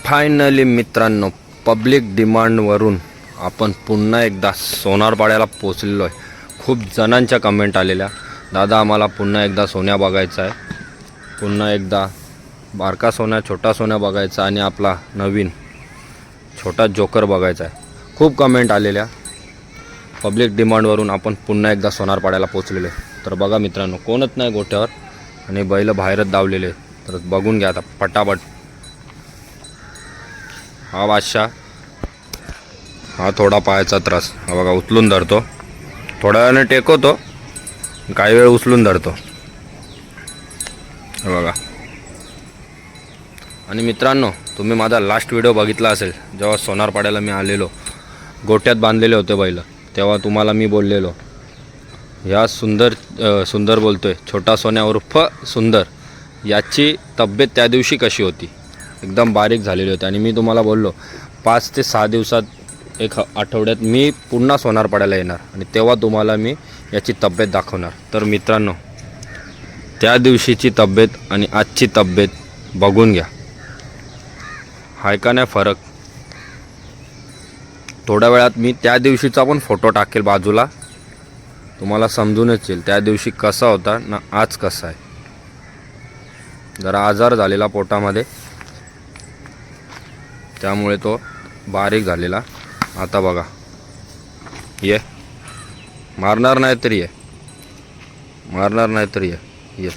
Finally मित्रांनो, public डिमांडवरून आपण पुन्हा एकदा सोनारपाड्याला पोचलेलो आहे. खूप जणांच्या कमेंट आलेल्या, दादा आम्हाला पुन्हा एकदा सोन्या बघायचा आहे, पुन्हा एकदा बारका सोन्या छोटा सोन्या बघायचा आणि आपला नवीन छोटा जोकर बघायचा आहे. खूप कमेंट आलेल्या. पब्लिक डिमांडवरून आपण पुन्हा एकदा सोनारपाड्याला पोचलेलो आहे. तर बघा मित्रांनो, कोणच नाही गोठ्यावर आणि बैल बाहेरच दावलेले. तर बघून घ्या आता पटापट. हा बादशाह, हा थोडा पायाचा त्रास, हा बघा उचलून धरतो, थोड्या वेळाने टेकवतो, काही वेळ उचलून धरतो, हे बघा. आणि मित्रांनो, तुम्ही माझा लास्ट व्हिडिओ बघितला असेल, जेव्हा सोनारपाड्याला मी आलेलो, गोट्यात बांधलेले होते बैल, तेव्हा तुम्हाला मी बोललेलो, ह्या सुंदर बोलतोय, छोटा सोन्या उर्फ सुंदर, याची तब्येत त्या दिवशी कशी होती, एकदम बारीक झालेली होती. आणि मी तुम्हाला बोललो 5 ते 6 दिवसात, एक आठवड्यात मी पुन्हा सोनारपाड्याला येणार आणि तेव्हा तुम्हाला मी याची तब्येत दाखवणार. तर मित्रांनो, त्या दिवशीची तब्येत आणि आजची तब्येत बघून घ्या, हाय का नाही फरक. थोड्या वेळात मी त्या दिवशीचा पण फोटो टाकेल बाजूला, तुम्हाला समजूनच येईल त्या दिवशी कसा होता ना आज कसा आहे. जरा आजार झालेला पोटामध्ये, त्यामुळे तो बारीक झालेला. आता बघा, ये मारणार नाही तरी ये, मारणार नाही तरी ये.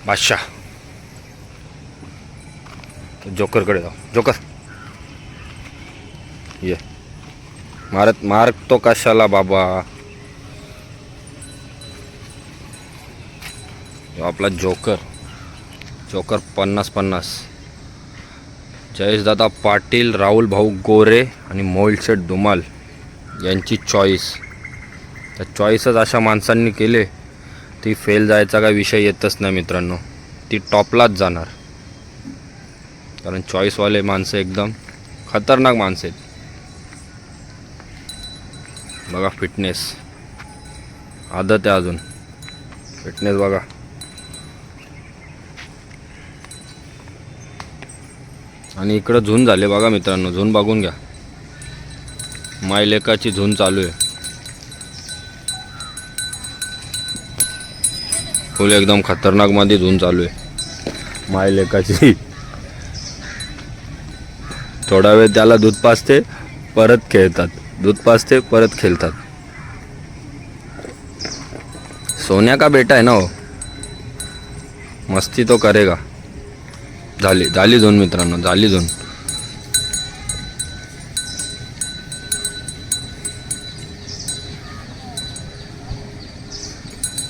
बादशाह, जोकरकडे जाऊ. जोकर ये, मार तो कशाला बाबा. आपला जोकर 50-50. जयेशदादा पाटील, राहुल भाऊ गोरे आणि मोहिलशेठ धुमाल यांची चॉईस. त्या चॉईसच अशा माणसांनी केले, ती फेल जायचा काय विषय येतच नाही मित्रांनो, ती टॉपलाच जाणार. कारण चॉईसवाले माणसं एकदम खतरनाक माणसं आहेत. बघा फिटनेस, आदत आहे अजून, फिटनेस बघा. आणि इकडं झून झाले बघा मित्रांनो, झून बघून घ्या, मायलेकाची झून चालू आहे, फुल एकदम खतरनाक मध्ये झून चालू आहे मायलेकाची. थोडा वेळ त्याला दूध पाजते, परत खेळतात, दूध पाजते, परत खेळतात. सोन्या का बेटा है ना हो, मस्ती तो करेगा. झाली झोन मित्रांनो, झाली झोन.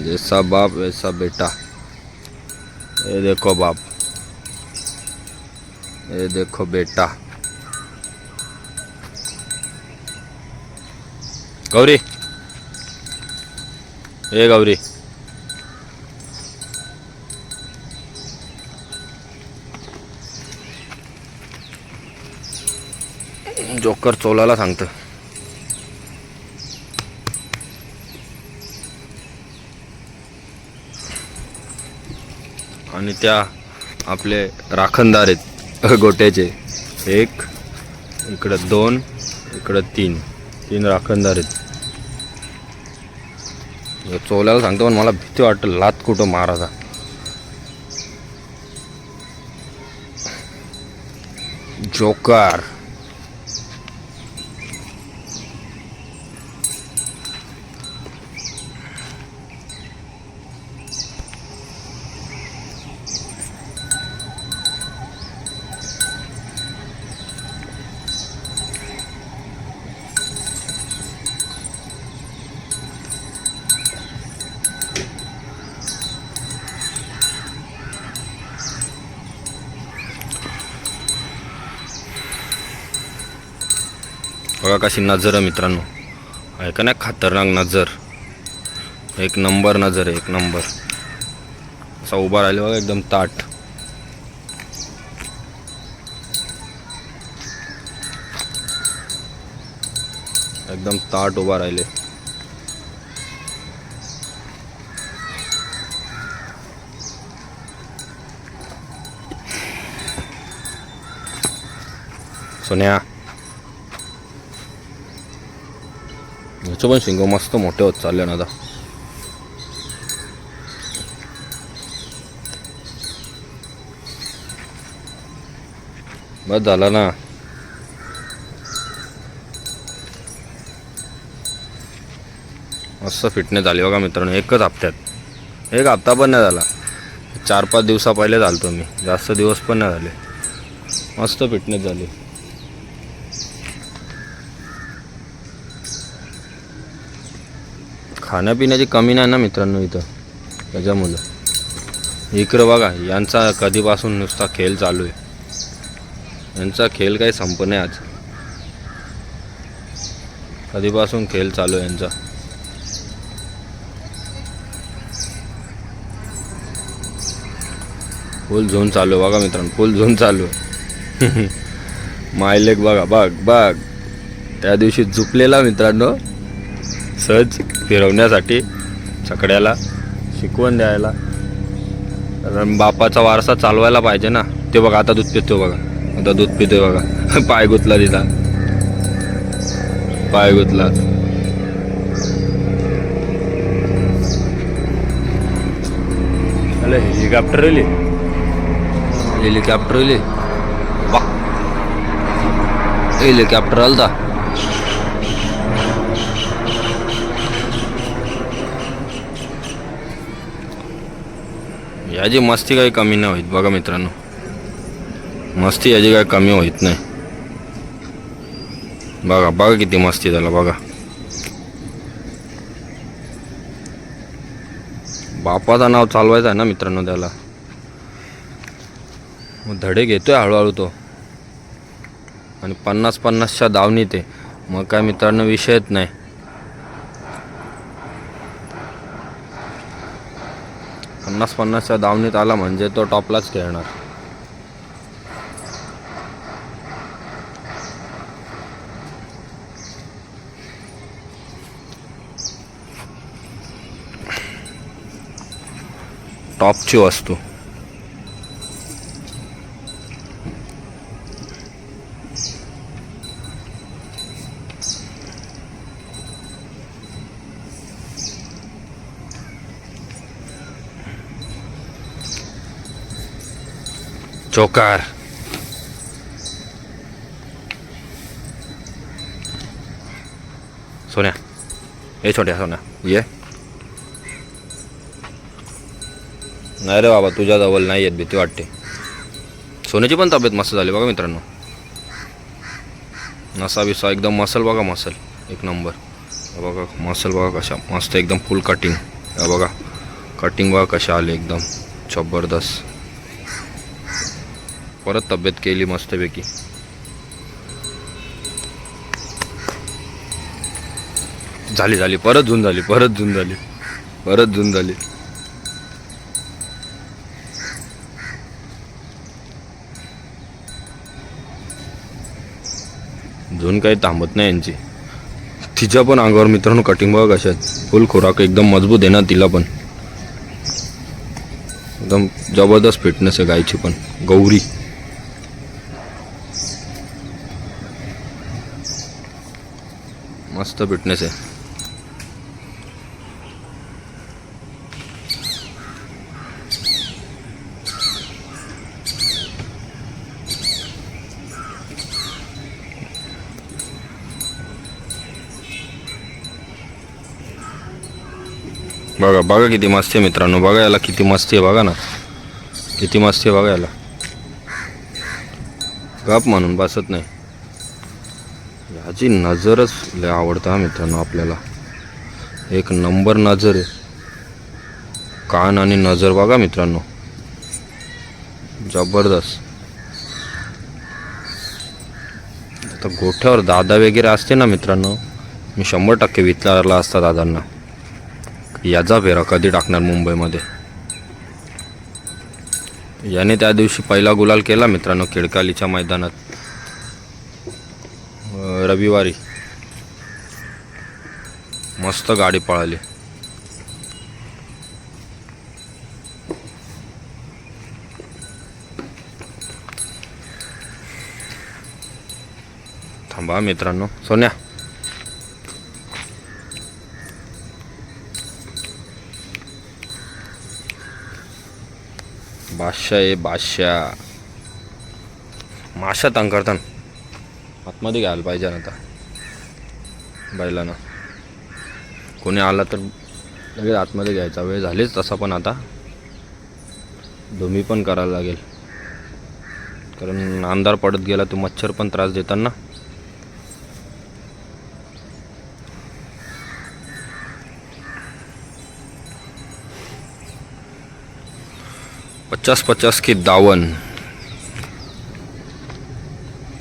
जैसा बाप वैसा बेटा. ये देखो बाप, ये देखो बेटा. गौरी, ए गौरी, जोकर चोलाला सांगतं. आणि त्या आपले राखणदार आहेत गोट्याचे, एक इकडं 2, इकडं 3 राखणदार आहेत. चोलाला सांगतो, पण मला भीती वाटतं लात कुठं मारायचा. जोकर बघा कशी नजर आहे मित्रांनो, आहे का नाही खतरनाक नजर, एक नंबर नजर आहे, एक नंबर. असा उभा राहिला बघा एकदम ताट. एकदम ताट उभा राहिले. सोन्या याचं पण शिंग मस्त मोठे होत चालले ना आता. बस झाला ना. मस्त फिटनेस झाली बघा मित्रांनो. एकच हप्त्यात. एक हप्ता पण नाही झाला. 4-5 दिवसा पहिले झालतो मी. जास्त दिवस पण नाही झाले. मस्त फिटनेस झाली. खाण्यापिण्याची कमी नाही ना मित्रांनो इथं. त्याच्यामुळं इकडं बघा यांचा कधीपासून नुसता खेळ चालू आहे. यांचा खेळ काही संप नाही आज. कधीपासून खेळ चालू आहे यांचा. फुल झोन चालू आहे बघा मित्रांनो. फुल झोन चालू आहे. मायलेक बघा. बघ त्या दिवशी झुपलेला मित्रांनो सहज फिरवण्यासाठी छकड्याला शिकवण द्यायला. कारण बापाचा वारसा चालवायला पाहिजे ना. ते बघा आता दूध पितो बघा. आता दूध पितोय बघा. पाय गुतला तिला. पाय गुतला. अरे हेलिकॉप्टर आली. हेलिकॉप्टर आली. हेलिकॉप्टर आलता. याची मस्ती काही कमी नाही होत बघा मित्रांनो. मस्ती याची काही कमी होत नाही. बघा किती मस्ती झाला बघा. बापाचं नाव चालवायचं आहे ना मित्रांनो त्याला. धडे घेतोय हळूहळू तो. आणि 50-50च्या दावणीत आहे. मग काय मित्रांनो विषयच नाही. पन्नास 50च्या दावणीत आला म्हणजे तो टॉपलाच खेळणार. टॉपची वस्तू. चोकार. सोन्या ए छोट्या सोन्या ये. नाही रे बाबा तुझ्या जवळ नाही येत. भीती वाटते. सोन्याची पण तब्येत मस्त झाली बघा मित्रांनो. नसा बिसा एकदम मसल बघा. मसल एक नंबर. बघा मसल बघा कशा मस्त एकदम फुल कटिंग. बघा कटिंग बघा कशा आले एकदम जबरदस्त. परत तब्येत केली मस्तपैकी. झाली परत झून झाली. झून काही थांबत नाही यांची. तिच्या पण अंगावर मित्रांनो कटिंग बघा कशात. फुल खुराक एकदम मजबूत आहे ना तिला पण. एकदम जबरदस्त फिटनेस आहे गायची पण. गौरी मस्त फिटनेस आहे. बघा किती मस्ती आहे मित्रांनो. बघा याला किती मस्ती आहे. बघा ना किती मस्ती आहे. बघा याला गप म्हणून बसत नाही. याची नजरच लय आवडतं मित्रांनो आपल्याला. एक नंबर नजर आहे. कान आणि नजर बघा मित्रांनो जबरदस्त. आता गोठ्यावर दादा वगैरे असते ना मित्रांनो. मी 100% विचारला असता दादांना याचा फेरा कधी टाकणार मुंबईमध्ये. याने त्या दिवशी पहिला गुलाल केला मित्रांनो केडकालीच्या मैदानात रविवारी. मस्त गाडी पळाली. थांबा मित्रांनो. सोन्या बादशाह आहे बादशाह. माशा तंग करताना आतमध्ये घ्यायला पाहिजे ना आता बैलांना. कोणी आला तर लगेच आतमध्ये घ्यायचा वेळ झालीच. तसा पण आता धुमी पण करायला लागेल, कारण अंधार पडत गेला तो मच्छर पण त्रास देतात ना. पचास 50 की दावण.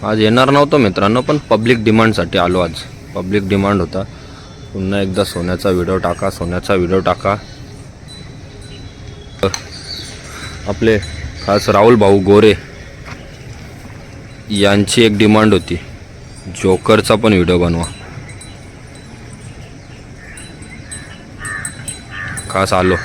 आज येणार नव्हतं मित्रांनो, पण पब्लिक डिमांडसाठी आलो. आज पब्लिक डिमांड होता, पुन्हा एकदा सोन्याचा व्हिडिओ टाका, सोन्याचा व्हिडिओ टाका. आपले खास राहुल भाऊ गोरे यांची एक डिमांड होती, जोकरचा पण व्हिडिओ बनवा. खास आलो.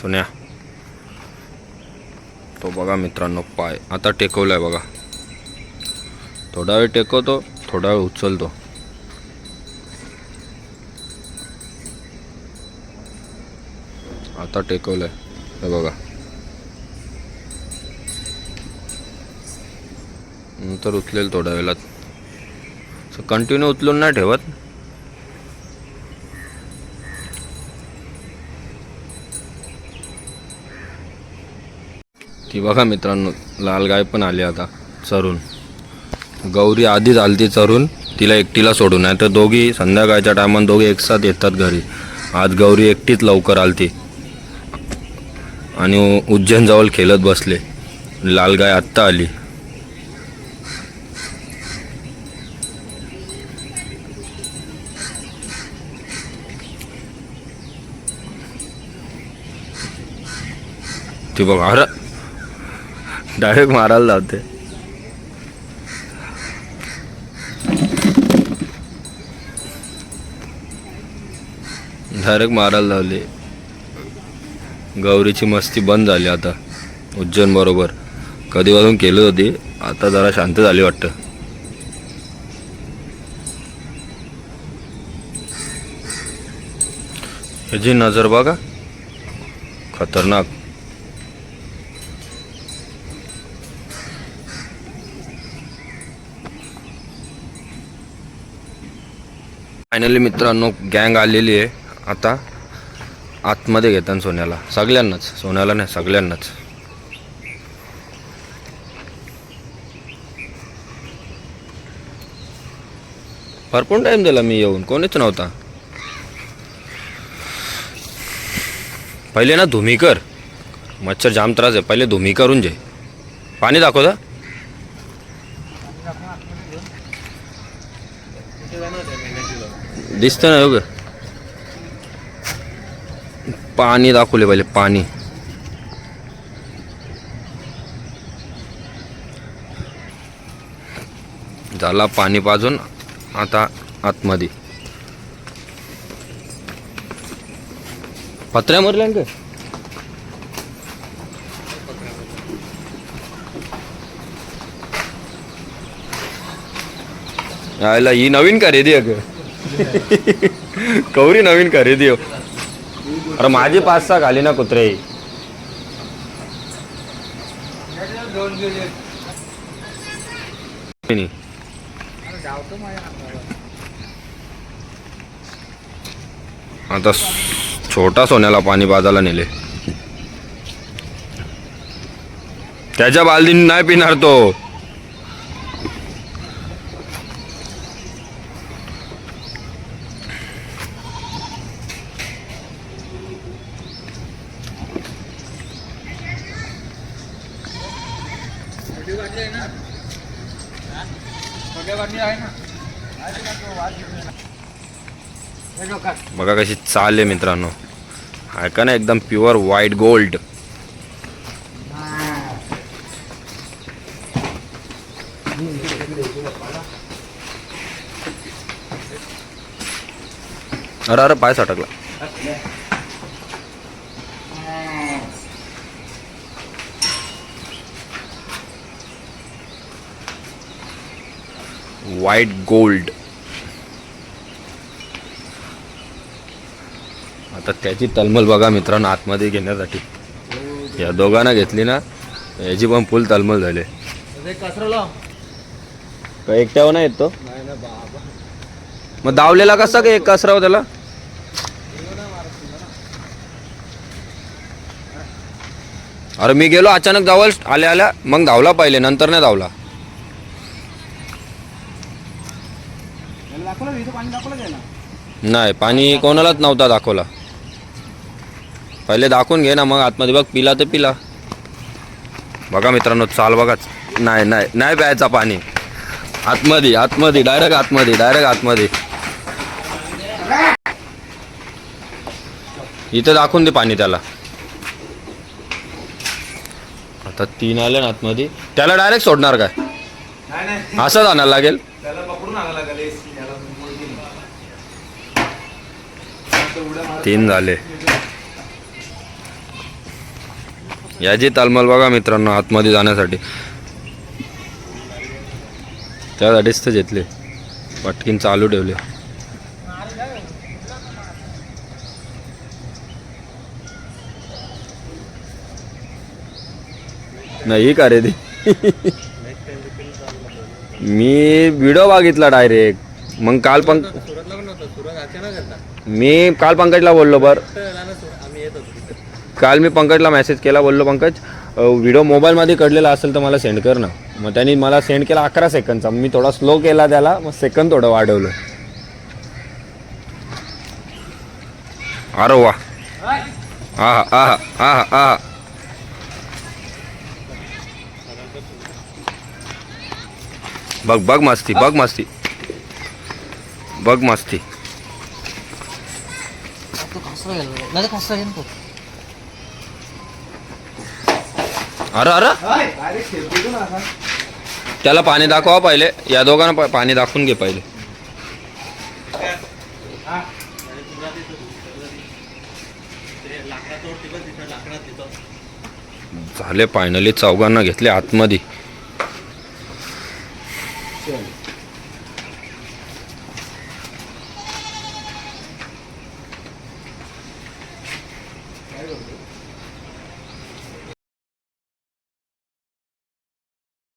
सोन्या तो बघा मित्रांनो, पाय आता टेकवलाय बघा. थोडा वेळ टेकवतो, थोडा वेळ उचलतो. आता टेकवलाय हे बघा. नंतर उचलेल थोड्या वेळात. कंटिन्यू उचलून नाही ठेवत. ती बघा मित्रांनो, लाल गाय पण आली आता चरून. गौरी आधीच आलती चरून, तिला एकटीला सोडून. नाही तर दोघी संध्याकाळच्या टायमात दोघे एकसाथ येतात घरी. आज गौरी एकटीच लवकर आलती आणि उज्जैन जवळ खेळत बसले. लाल गाय आत्ता आली. ती बघा, अरे डायरेक्ट मारायला लावते. डायरेक्ट मारायला लावली. गौरीची मस्ती बंद झाली आता उज्जैन बरोबर. कधीपासून केली होती, आता जरा शांत झाली वाटतं. ह्याची नजर बघा, खतरनाक. फायनली मित्रांनो गँग आलेली आहे. आता आतमध्ये घेतात सोन्याला. सगळ्यांनाच, सोन्याला नाही सगळ्यांनाच. भरपूर टाइम दिला मी येऊन, कोणीच नव्हता. पहिले ना धुमी कर, मच्छर जाम त्रास आहे. पहिले धुमी करून जे. पाणी दाखवता दिसतं ना. ग पाणी दाखवले पहिले, पाणी. झाला पाणी पाजून. आता आतमध्ये पत्र्या मरल्या का यायला. ही नवीन खरेदी आहे का? कवरी नवीन खरेदी हो. अरे माझी 5-6 घाली ना कुत्रे. आता छोटा सोन्याला पाणी पाजायला नेले. त्याच्या बालदीने नाही पिणार तो. बघा कशी चाल आहे मित्रांनो, आहे का ना एकदम प्युअर व्हाईट गोल्ड. अरे अरे पाय सटकला. White gold. आता त्याची तलमल बघा मित्रांनो आतमध्ये घेण्यासाठी. या दोघांना घेतली ना, याची पण फुल तलमल झाली. एकट्यावर नाही येत तो. मग धावलेला कसा काय एक कसराव त्याला. अरे मी गेलो अचानक धावल आल्या आल्या, मग धावला पहिले, नंतर नाही धावला. नाही पाणी कोणालाच नव्हता दाखवला. पहिले दाखवून घे ना, मग आतमध्ये बघ. पिला तर पिला. बघा मित्रांनो चाल बघाच. नाही नाही नाही प्यायचा पाणी. आतमध्ये आतमध्ये डायरेक्ट आतमध्ये डायरेक्ट आतमध्ये. इथं दाखवून दे पाणी त्याला. आता 3 आले ना आतमध्ये. त्याला डायरेक्ट सोडणार काय. असंच आणायला लागेल. 3 झाले. याची तालमल बघा मित्रांनो आतमध्ये जाण्यासाठी. त्यासाठीच तर घेतले. पटकीन चालू ठेवले. नाही का रे ती. मी व्हिडिओ बघितला डायरेक्ट. मग काल पण मी काल पंकजला बोललो. काल मी पंकजला मेसेज केला, बोललो पंकज व्हिडिओ मोबाईलमध्ये काढलेला असेल तर मला सेंड कर ना. मग त्यांनी मला सेंड केला 11 सेकंदचा. मी थोडा स्लो केला त्याला, मग सेकंद थोडं वाढवलं. अरे वा. हा हा हा हा हा. बघ बघ मस्ती, बघ मस्ती, बघ मस्ती. अरे अरे त्याला पाणी दाखवा पहिले. या दोघांना पाणी दाखवून घे पहिले. झाले फायनली. चौघांना घेतले आतमध्ये.